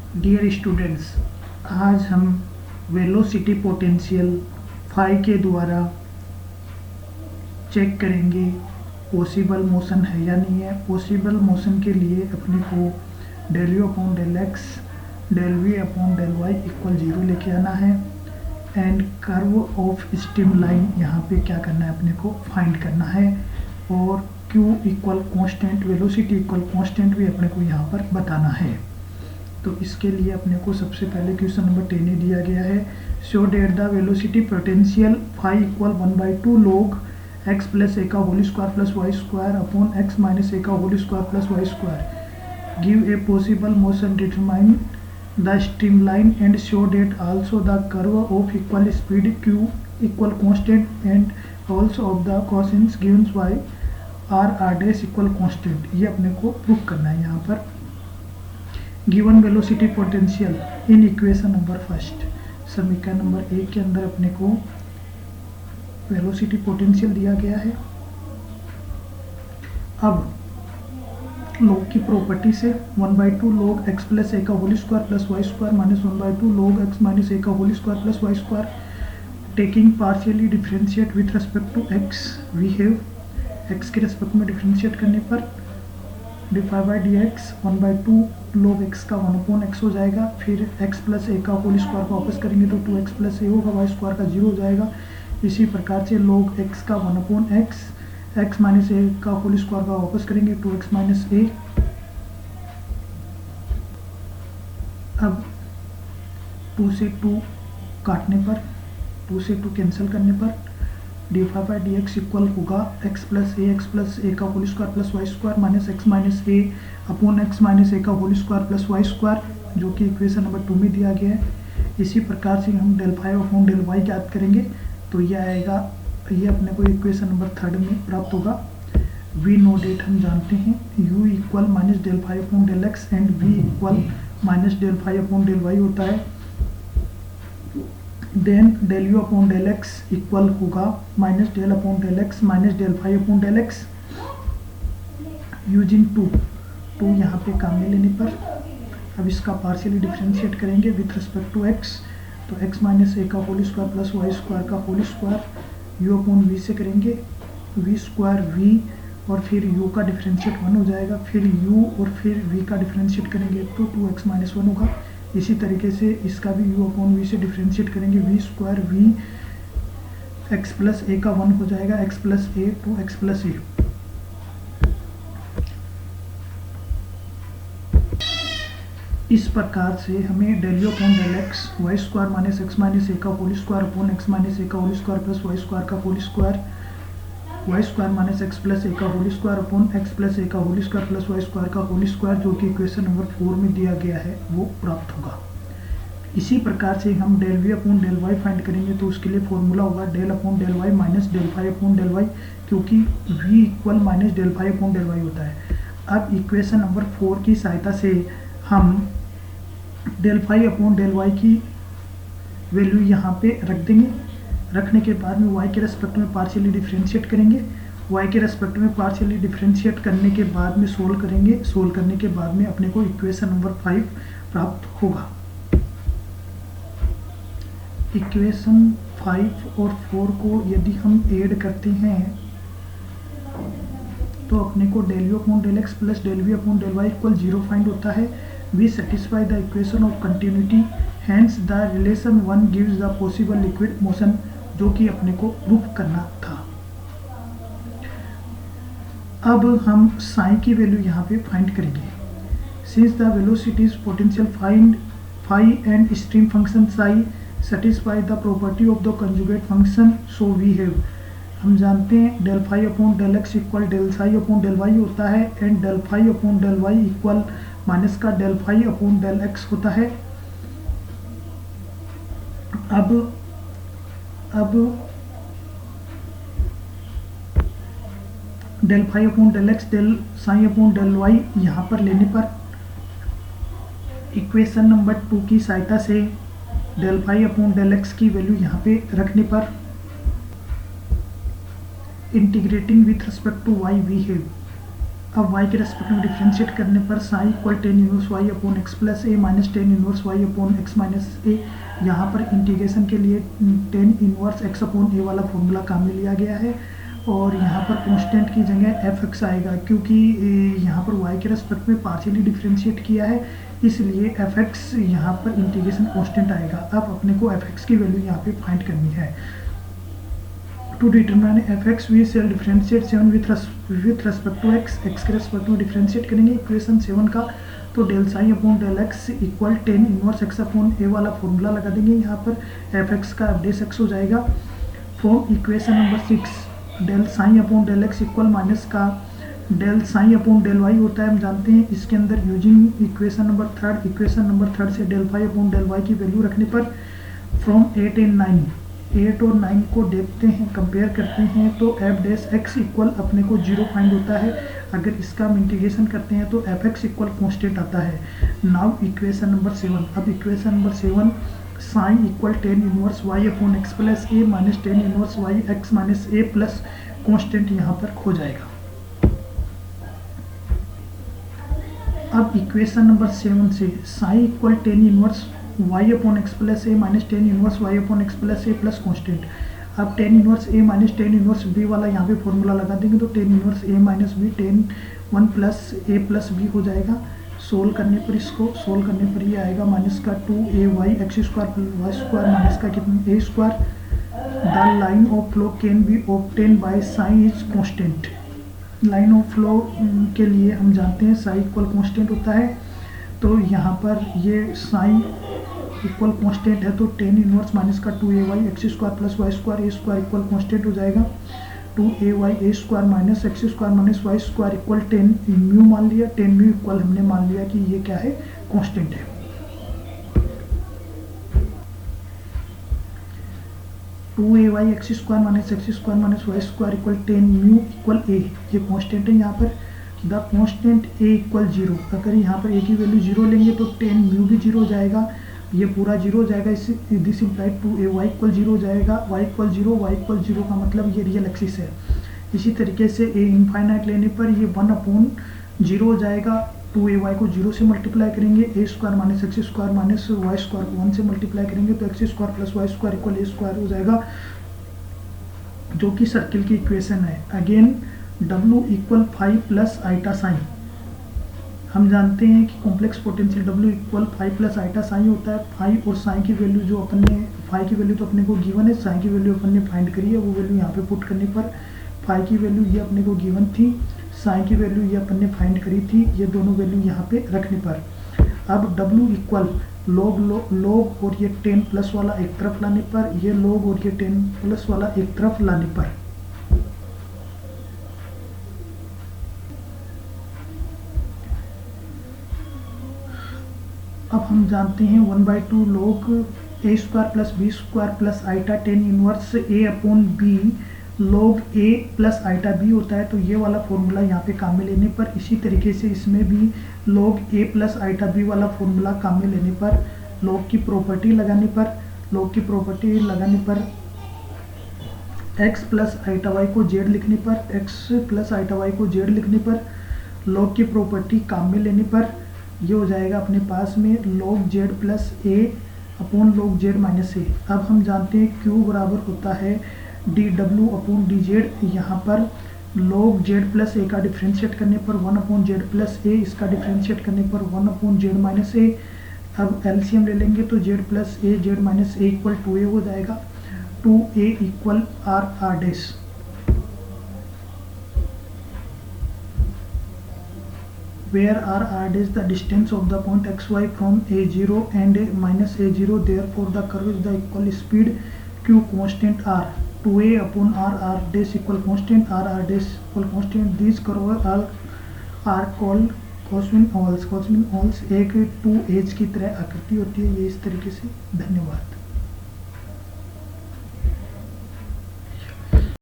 Dear students, आज हम velocity potential phi के द्वारा चेक करेंगे पॉसिबल मोशन है या नहीं है। पॉसिबल मोशन के लिए अपने को del u upon del x del v upon del y equal 0 लेके आना है and curve of stream line यहाँ पे क्या करना है, अपने को फाइंड करना है। और Q equal constant, velocity equal constant भी अपने को यहाँ पर बताना है। तो इसके लिए अपने को सबसे पहले क्वेश्चन नंबर 10 ही दिया गया है। Show that the velocity potential phi equal 1/2 log x plus a का whole square plus y square upon x minus a का whole square plus y square. Give a possible motion, determine the stream line and show that also the curve of equal speed q equal constant and also of the cosines given by r dash equal constant. ये अपने को prove करना है। यहाँ पर given velocity potential in equation number first, समीकरण number 1 के अंदर अपने को वेलोसिटी पोटेंशियल दिया गया है। अब लॉग की प्रॉपर्टी से 1/2 log x प्लस ए का whole square plus y square minus 1/2 log x minus a का whole square plus y square, taking partially differentiate with respect to x, we have x के respect में differentiate करने पर d phi by d x 1/2 log x का 1/x हो जाएगा। फिर x plus a का होल स्क्वायर को वापस करेंगे तो 2x प्लस ए होगा, वाई स्क्वायर का 0 हो जाएगा। इसी प्रकार से log x का 1/x, x माइनस ए का होल स्क्वायर का वापस करेंगे 2x माइनस ए। अब 2 से 2 काटने पर, 2 से 2 कैंसिल करने पर d phi by d x equal होगा x प्लस ए का whole square plus y square minus x minus a upon x minus a का whole square plus y square, जो कि इक्वेशन नंबर 2 में दिया गया है। इसी प्रकार से हम del phi upon del y ज्ञात करेंगे तो ये आएगा, ये अपने को इक्वेशन नंबर 3 में प्राप्त होगा। वी नो डेट हम जानते हैं, u equal minus del phi upon del x and v equal minus del phi upon del y होता है। Then del u upon del x equal होगा minus del upon del x minus del phi upon del x using 2 यहाँ पे काम में लेने पर। अब इसका पार्शियली डिफरेंशिएट करेंगे विथ रिस्पेक्ट टू x, तो x माइनस ए का whole square plus y square का whole square u upon v से करेंगे, v स्क्वायर v और फिर u का डिफरेंशिएट 1 हो जाएगा, फिर u और फिर v का डिफरेंशिएट करेंगे तो 2x माइनस 1 होगा। इसी तरीके से इसका भी u अपॉन वी से डिफरेंशिएट करेंगे, v square v x plus a का 1 हो जाएगा, x plus a to x plus a. इस प्रकार से हमें del u upon del x y square minus x minus a का whole square upon x minus a का whole square plus y square का whole square, y square minus x plus a का whole square upon x plus a का whole square plus y square का whole square, जो कि equation number 4 में दिया गया है, वो प्राप्त होगा। इसी प्रकार से हम del v upon del y find करेंगे तो उसके लिए फॉर्मूला होगा del upon del y minus del phi upon del y, क्योंकि v equal minus del phi upon del y होता है। अब इक्वेशन नंबर 4 की सहायता से हम del phi upon del y की वैल्यू यहाँ पे रख देंगे। रखने के बाद में y के रेस्पेक्ट में पार्शियली डिफरेंशिएट करेंगे, y के रेस्पेक्ट में पार्शियली डिफरेंशिएट करने के बाद में सोल्व करेंगे। सोल्व करने के बाद में अपने को इक्वेशन नंबर 5 प्राप्त होगा। इक्वेशन 5 और 4 को यदि हम ऐड करते हैं तो अपने को del u upon del x plus del v upon del y equal 0 find होता है। We satisfy the equation of continuity, hence the relation 1 gives the possible liquid motion, जो कि अपने को प्रूव करना था। अब हम साई की वैल्यू यहाँ पे फाइंड करेंगे। Since the velocities potential find phi and stream function psi satisfy the property of the conjugate function, so we have, हम जानते हैं del phi upon del x equal del psi upon del y होता है and del phi upon del y equal minus का del phi upon del x होता है। अब del phi upon del x del psi upon del y यहाँ पर लेने पर इक्वेशन नंबर 2 की सहायता से del phi upon del x की वैल्यू यहाँ पे रखने पर integrating with respect to y we have, अब y के रेस्पेक्ट में डिफ्रेंशिएट करने पर psi equal tan inverse y upon x plus a minus tan inverse y upon x minus a. यहाँ पर इंटीग्रेशन के लिए tan inverse x upon a वाला फॉर्मूला काम में लिया गया है और यहाँ पर कांस्टेंट की जगह एफ एक्स आएगा, क्योंकि यहाँ पर y के रेस्पेक्ट में पार्शियली डिफ्रेंशिएट किया है, इसलिए एफ एक्स यहाँ पर इंटीग्रेशन कांस्टेंट आएगा। अब अपने को एफ एक्स की वैल्यू यहाँ पे फाइंड करनी है। To determine f x we shall differentiate 7 with respect to x, x के रेस्पेक्ट में डिफ्रेंशिएट करेंगे इक्वेशन 7 का, तो del psi upon del x equal tan inverse x upon a वाला फॉर्मूला लगा देंगे। यहाँ पर एफ एक्स का बेस एक्स हो जाएगा। From equation number 6 del psi upon del x equal minus का del psi upon del y होता है, हम जानते हैं। इसके अंदर यूजिंग इक्वेशन नंबर थर्ड से del phi upon del y की वैल्यू रखने पर फ्रॉम 8 एंड 9 8 और 9 को देखते हैं, कंपेयर करते हैं, तो एफ डैश एक्स इक्वल अपने को 0 फाइंड होता है। अगर इसका हम इंटीग्रेशन करते हैं तो एफ एक्स इक्वल कॉन्स्टेंट आता है। नाउ इक्वेशन नंबर 7, अब equation number 7 psi equal tan inverse y upon x plus a minus tan inverse y x minus a plus constant यहाँ पर खो जाएगा। अब इक्वेशन नंबर 7 से psi equal tan inverse y upon x plus a minus tan inverse y upon x plus a plus constant. अब tan inverse a minus tan inverse b वाला यहाँ पे फॉर्मूला लगा देंगे, तो tan inverse a minus B ten 1 plus a plus B हो जाएगा। Solve करने पर ये आएगा माइनस का 2ay x square y square minus का कितना a square. The line of flow can be obtain by psi is constant. Line of flow के लिए हम जानते हैं साइन इक्वल कांस्टेंट होता है, तो यहाँ पर ये साइन इक्वल कांस्टेंट है, तो टेन इनवर्स माइनस का 2ay x square plus y square a square equal constant हो जाएगा। 2ay a square minus x square minus y square equal 10 mu मान लिया, 10 म्यू इक्वल हमने मान लिया कि ये क्या है, कांस्टेंट है। Two a y x square minus y square equal 10 mu equal a, ये कांस्टेंट है। यहाँ पर द कांस्टेंट ए इक्वल 0, अगर यहाँ पर ए की वैल्यू 0 लेंगे तो 10 म्यू भी 0 हो जाएगा, ये पूरा 0 हो जाएगा। दिस इम्प्लाइड 2ay इक्वल 0 हो जाएगा, y इक्वल 0 का मतलब ये रियल एक्सिस है। इसी तरीके से a इनफाइनाइट लेने पर ये 1/0 हो जाएगा। 2ay को 0 से मल्टीप्लाई करेंगे, a square minus x square minus y square को 1 से मल्टीप्लाई करेंगे तो x square plus y square equal a square हो जाएगा, जो कि सर्किल की इक्वेशन है। Again w equal 5 plus iota psi, हम जानते हैं कि complex potential W equal 5 plus iota psi होता है। फाई और साइन की वैल्यू जो अपन ने, फाई की वैल्यू तो अपने को गिवन है, साइन की वैल्यू अपन ने फाइंड करी है, वो वैल्यू यहाँ पे पुट करने पर फाई की वैल्यू ये अपने को गिवन थी, साइन की वैल्यू ये अपन ने फाइंड करी थी, ये दोनों वैल्यू यहाँ पे रखने पर अब W इक्वल लॉग और ये 10 प्लस वाला एक तरफ लाने पर, ये लॉग और ये 10 प्लस वाला एक तरफ लाने पर, अब हम जानते हैं 1/2 log a square plus b square plus eta 10 inverse a upon b log a plus eta b होता है, तो ये वाला फॉर्मूला यहाँ पे काम में लेने पर, इसी तरीके से इसमें भी log a plus eta b वाला फॉर्मूला काम में लेने पर, log की प्रॉपर्टी लगाने पर x प्लस आइटा y को z लिखने पर, x प्लस आइटा y को z लिखने पर, log की प्रॉपर्टी काम में लेने पर ये हो जाएगा अपने पास में log z प्लस ए अपॉन log z माइनस ए। अब हम जानते हैं q बराबर होता है dw अपॉन dz, यहाँ पर log z प्लस ए का डिफ्रेंशिएट करने पर 1 अपॉन z प्लस ए, इसका डिफ्रेंशिएट करने पर 1 अपॉन z माइनस ए। अब एलसीएम ले लेंगे तो z प्लस ए z माइनस ए इक्वल 2a हो जाएगा, 2a equal r dash. where r is the distance of the point xy from a0 and minus a0, therefore the curve is the equal speed q constant r, 2a upon r dash equal constant, r dash equal constant। these curves are called cosine ovals। एक 2 as की तरह आकृति होती है ये इस तरीके से। धन्यवाद।